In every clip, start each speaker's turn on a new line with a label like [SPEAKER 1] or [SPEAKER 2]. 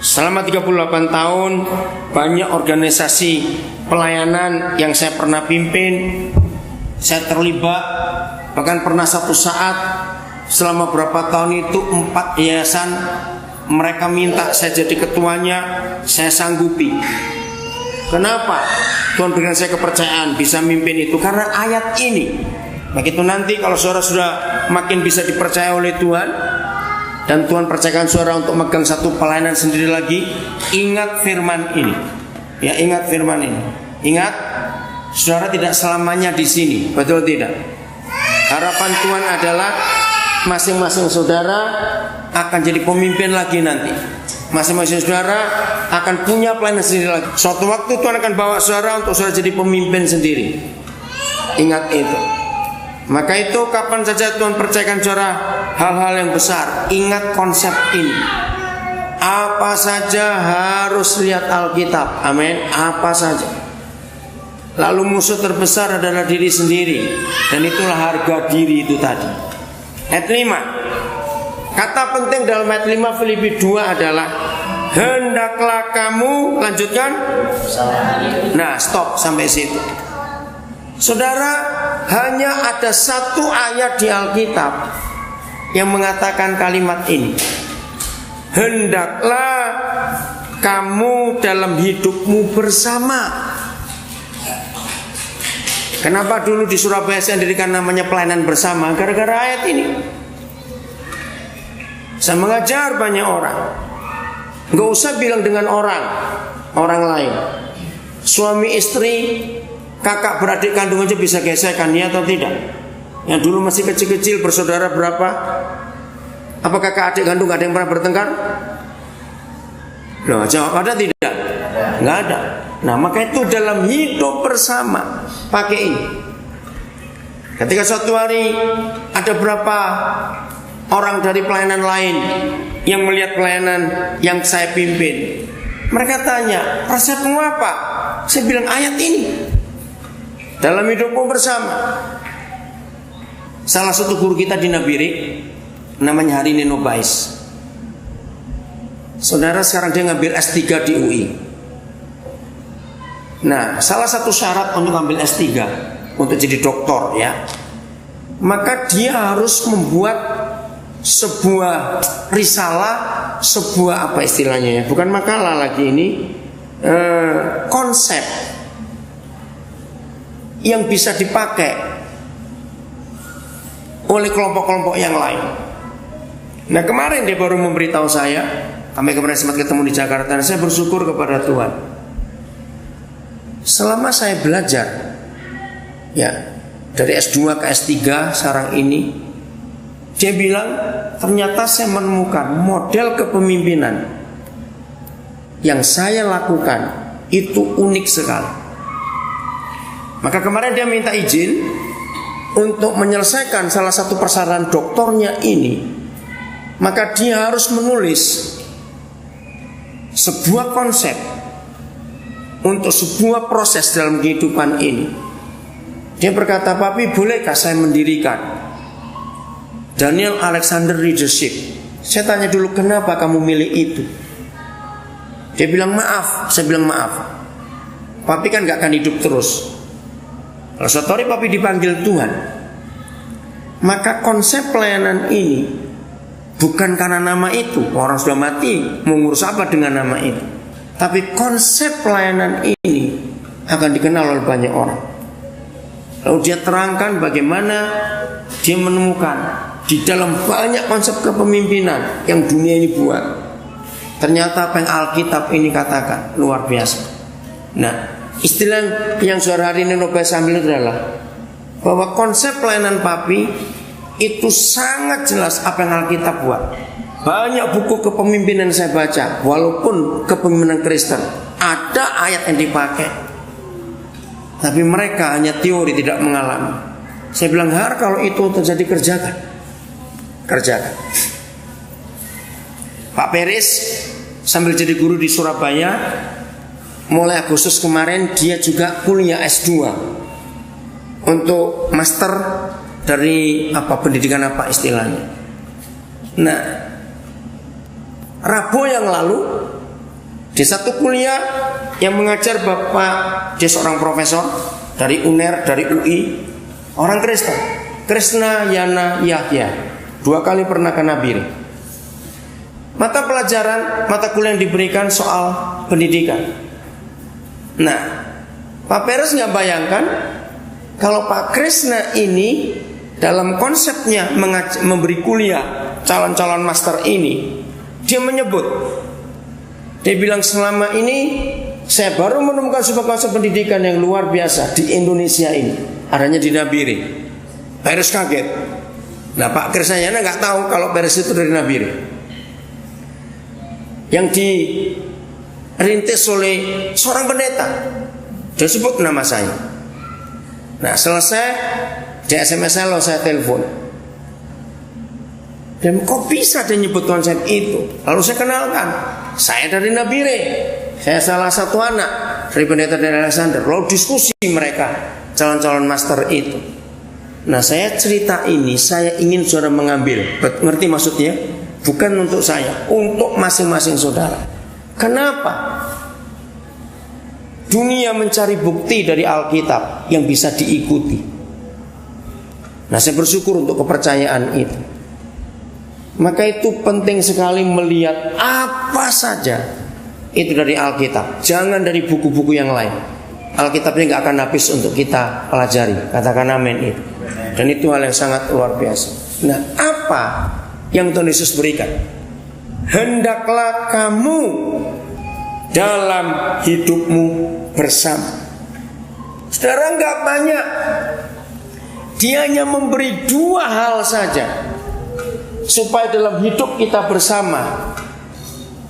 [SPEAKER 1] Selama 38 tahun banyak organisasi pelayanan yang saya pernah pimpin, saya terlibat. Bahkan pernah satu saat selama berapa tahun itu 4 yayasan mereka minta saya jadi ketuanya, saya sanggupi. Kenapa? Tuhan berikan saya kepercayaan bisa mimpin itu karena ayat ini. Begitu nanti kalau saudara sudah makin bisa dipercaya oleh Tuhan dan Tuhan percayakan saudara untuk megang satu pelayanan sendiri lagi, ingat firman ini. Ya, ingat firman ini. Ingat, saudara tidak selamanya di sini, betul tidak? Harapan Tuhan adalah masing-masing saudara akan jadi pemimpin lagi nanti. Masing-masing saudara akan punya pelayanan sendiri lagi. Suatu waktu Tuhan akan bawa saudara untuk saudara jadi pemimpin sendiri. Ingat itu. Maka itu kapan saja Tuhan percayakan saudara hal-hal yang besar, ingat konsep ini. Apa saja harus lihat Alkitab. Amin. Apa saja. Lalu musuh terbesar adalah diri sendiri. Dan itulah harga diri itu tadi. Ayat 5. Kata penting dalam ayat 5 Filipi 2 adalah hendaklah kamu, lanjutkan. Nah, stop sampai situ. Saudara, hanya ada satu ayat di Alkitab yang mengatakan kalimat ini. Hendaklah kamu dalam hidupmu bersama. Kenapa dulu di Surabaya saya dirikan namanya pelayanan bersama? Gara-gara ayat ini. Saya mengajar banyak orang. Gak usah bilang dengan orang lain. Suami istri, kakak beradik kandung aja bisa gesekan, ya atau tidak? Yang dulu masih kecil-kecil bersaudara berapa? Apa kakak adik kandung gak ada yang pernah bertengkar? Loh, jawab ada tidak? Gak ada. Nah, maka itu dalam hidup bersama pakai ini. Ketika suatu hari ada berapa orang dari pelayanan lain yang melihat pelayanan yang saya pimpin, mereka tanya, resepmu apa? Saya bilang ayat ini. Dalam hidupmu bersama. Salah satu guru kita di Nabire namanya Harini Nobais. Saudara sekarang dia ngambil S3 di UI. Nah, salah satu syarat untuk ambil S3 untuk jadi doktor, ya, maka dia harus membuat sebuah risalah, sebuah apa istilahnya ya, bukan makalah lagi ini, konsep yang bisa dipakai oleh kelompok-kelompok yang lain. Nah, kemarin dia baru memberitahu saya, kami kemarin sempat ketemu di Jakarta, dan saya bersyukur kepada Tuhan. Selama saya belajar, ya, dari S2 ke S3 sekarang ini, dia bilang ternyata saya menemukan model kepemimpinan yang saya lakukan itu unik sekali. Maka kemarin dia minta izin untuk menyelesaikan salah satu persyaratan doktornya ini. Maka dia harus menulis sebuah konsep untuk sebuah proses dalam kehidupan ini. Dia berkata, "Papi, bolehkah saya mendirikan Daniel Alexander Leadership?" Saya tanya dulu, "Kenapa kamu milih itu?" Dia bilang, "Maaf." Saya bilang, "Maaf, Papi kan gak akan hidup terus. Kalau suatu hari Papi dipanggil Tuhan, maka konsep pelayanan ini bukan karena nama itu. Orang sudah mati, mau ngurus apa dengan nama itu? Tapi konsep pelayanan ini akan dikenal oleh banyak orang." Lalu dia terangkan bagaimana dia menemukan di dalam banyak konsep kepemimpinan yang dunia ini buat, ternyata apa yang Alkitab ini katakan luar biasa. Nah, istilah yang saudara hari ini Nobel sambil adalah bahwa konsep pelayanan Papi itu sangat jelas apa yang Alkitab buat. Banyak buku kepemimpinan saya baca, walaupun kepemimpinan Kristen ada ayat yang dipakai, tapi mereka hanya teori, tidak mengalami. Saya bilang, kalau itu terjadi, kerjakan. Pak Peris sambil jadi guru di Surabaya, mulai Agustus kemarin dia juga kuliah S2 untuk master dari pendidikan apa istilahnya. Nah, Rabu yang lalu Di satu kuliah yang mengajar bapak, dia seorang profesor dari UNER, dari UI, orang Kristen, Krishna Yana Yahya, 2 kali pernah kena biri. Mata pelajaran, mata kuliah yang diberikan soal pendidikan. Nah, Pak Peres nggak bayangkan kalau Pak Krishna ini dalam konsepnya memberi kuliah calon-calon master ini, dia menyebut, dia bilang selama ini saya baru menemukan sebuah konsep pendidikan yang luar biasa di Indonesia ini, adanya di Nabire. Peres kaget. Nah, Pak Krishna Yana nggak tahu kalau Peres itu dari Nabire, yang dirintis oleh seorang pendeta. Dia sebut nama saya. Nah, selesai di SMS saya telepon. Dan kok bisa dia nyebut konsep itu? Lalu saya kenalkan, saya dari Nabire, saya salah satu anak dari pendeta dari Alexander. Lalu diskusi mereka, calon-calon master itu. Nah, saya cerita ini, saya ingin saudara mengambil, ngerti maksudnya? Bukan untuk saya, untuk masing-masing saudara. Kenapa? Dunia mencari bukti dari Alkitab yang bisa diikuti. Nah, saya bersyukur untuk kepercayaan itu. Maka itu penting sekali melihat apa saja itu dari Alkitab, jangan dari buku-buku yang lain. Alkitabnya gak akan habis untuk kita pelajari. Katakan amin itu. Dan itu hal yang sangat luar biasa. Nah, apa yang Tuhan Yesus berikan? Hendaklah kamu dalam hidupmu bersama. Saudara, gak banyak. Dia hanya memberi 2 hal saja, supaya dalam hidup kita bersama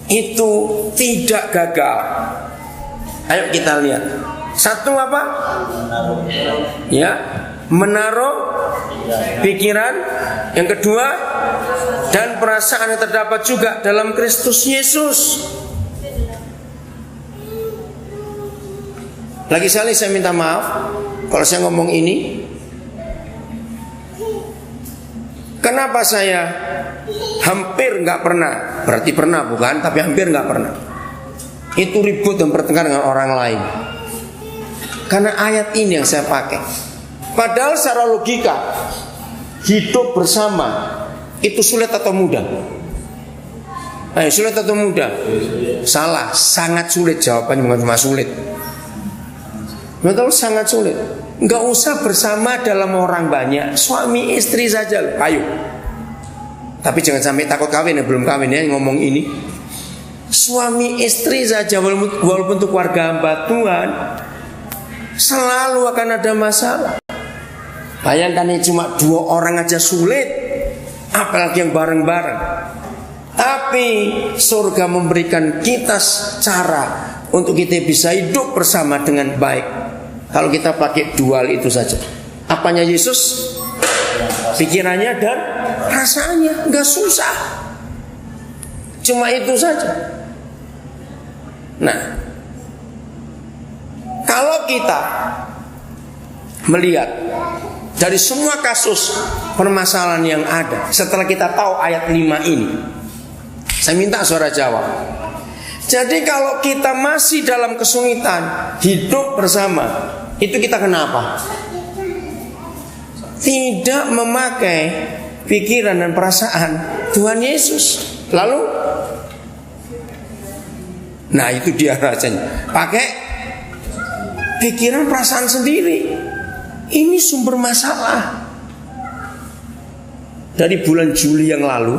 [SPEAKER 1] itu tidak gagal. Ayo kita lihat. Satu apa? Ya, menaruh pikiran. Yang kedua, dan perasaan yang terdapat juga dalam Kristus Yesus. Lagi sekali saya minta maaf kalau saya ngomong ini. Kenapa saya hampir nggak pernah, berarti pernah bukan, tapi hampir nggak pernah itu ribut dan bertengkar dengan orang lain, karena ayat ini yang saya pakai. Padahal secara logika hidup bersama itu sulit atau mudah? Sulit atau mudah? Salah, sangat sulit. Jawabannya bukan cuma sulit, betul, sangat sulit. Nggak usah bersama dalam orang banyak, suami istri saja loh. Ayo. Tapi jangan sampai takut kawin ya, belum kawin ya ngomong ini. Suami istri saja walaupun untuk keluarga hamba Tuhan selalu akan ada masalah. Bayangkan ini cuma 2 orang aja sulit, apalagi yang bareng-bareng. Tapi surga memberikan kita cara untuk kita bisa hidup bersama dengan baik. Kalau kita pakai dual itu saja. Apanya Yesus? Pikirannya dan rasanya. Gak susah. Cuma itu saja. Nah, kalau kita melihat dari semua kasus permasalahan yang ada, setelah kita tahu ayat 5 ini, saya minta saudara jawab. Jadi kalau kita masih dalam kesulitan hidup bersama, itu kita kenapa? Tidak memakai pikiran dan perasaan Tuhan Yesus. Lalu, nah itu dia rasanya. Pakai pikiran perasaan sendiri. Ini sumber masalah. Dari bulan Juli yang lalu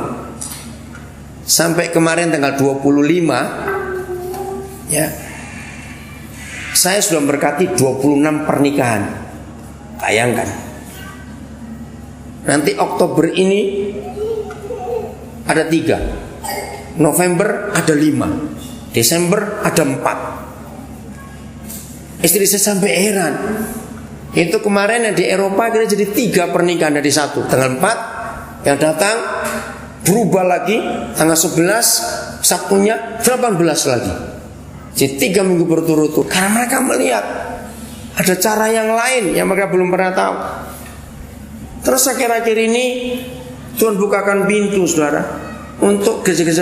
[SPEAKER 1] sampai kemarin tanggal 25, ya, saya sudah memberkati 26 pernikahan. Bayangkan. Nanti Oktober ini ada 3, November ada 5, Desember ada 4. Istri saya sampai heran. Itu kemarin yang di Eropa kira jadi 3 pernikahan dari 1. Tanggal 4 yang datang berubah lagi, tanggal 11 Sabtunya 18 lagi. Jadi 3 minggu berturut-turut. Karena mereka melihat ada cara yang lain yang mereka belum pernah tahu. Terus akhir-akhir ini Tuhan bukakan pintu, saudara, untuk gereja-gereja